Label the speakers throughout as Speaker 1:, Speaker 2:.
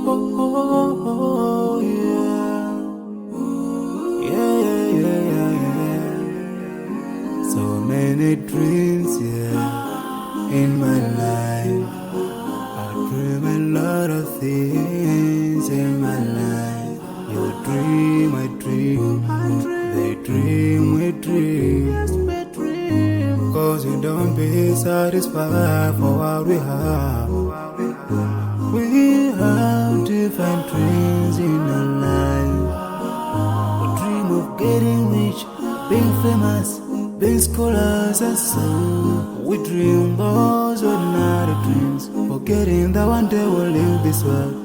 Speaker 1: oh, yeah. Yeah, yeah, yeah, yeah. So many dreams, yeah, in my life. I dream a lot of things in my life. You dream, I dream. They dream, we dream. Cause we don't be satisfied for what we have. We have different dreams in our life. We dream of getting rich, being famous, being scholars and so. We dream those ordinary dreams, forgetting that one day we'll leave this world.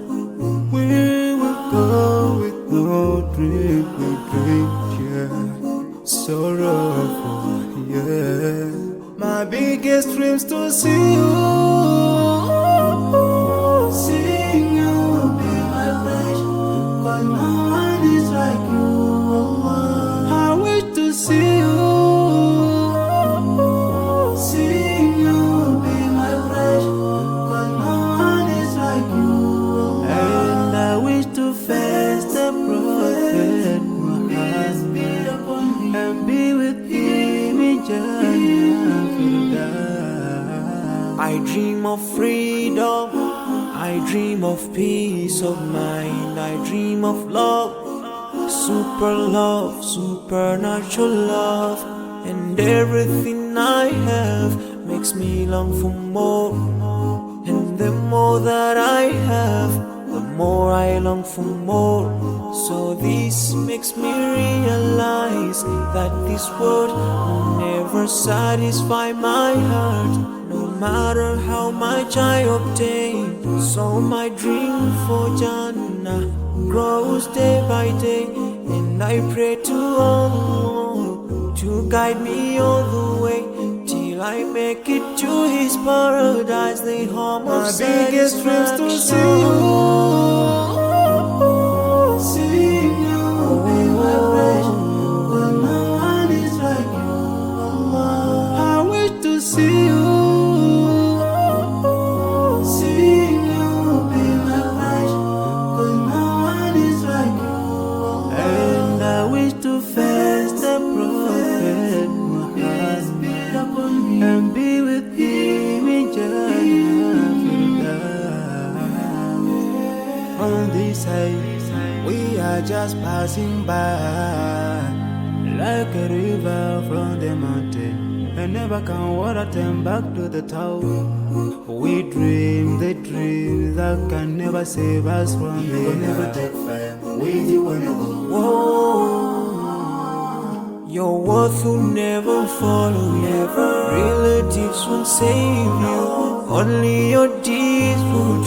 Speaker 1: We will go with no dream, we dream, yeah. Sorrowful, yeah. My biggest dreams to see you, seeing you will be my wish. Cause no one is like you. I wish to see you, seeing you will be my wish. Cause no one is like you. And I wish to face the prophet Muhammad and be with him in Jannah.
Speaker 2: I dream of freedom, I dream of peace of mind, I dream of love, supernatural love, and everything I have makes me long for more. And the more that I have, the more I long for more. So this makes me realize that this world will never satisfy my heart, no matter how much I obtain. So my dream for Jannah grows day by day, and I pray to Allah to guide me all the way till I make it to His paradise, the home of
Speaker 1: biggest dreams to see you, seeing you will be my wish. But no one is like you, Allah. I wish to see you, seeing you will be my wish. Cause no one is like you, Allah. And I wish to face the prophet Muhammad and be with him in Jannah. On this side, we are just passing by, like a river from the mountain, and never can water turn back to the town. We dream the dream that can never save us from the
Speaker 3: We'll never take fire with you when you go.
Speaker 2: Whoa. Your worth will never follow you, relatives won't save you, only your deeds will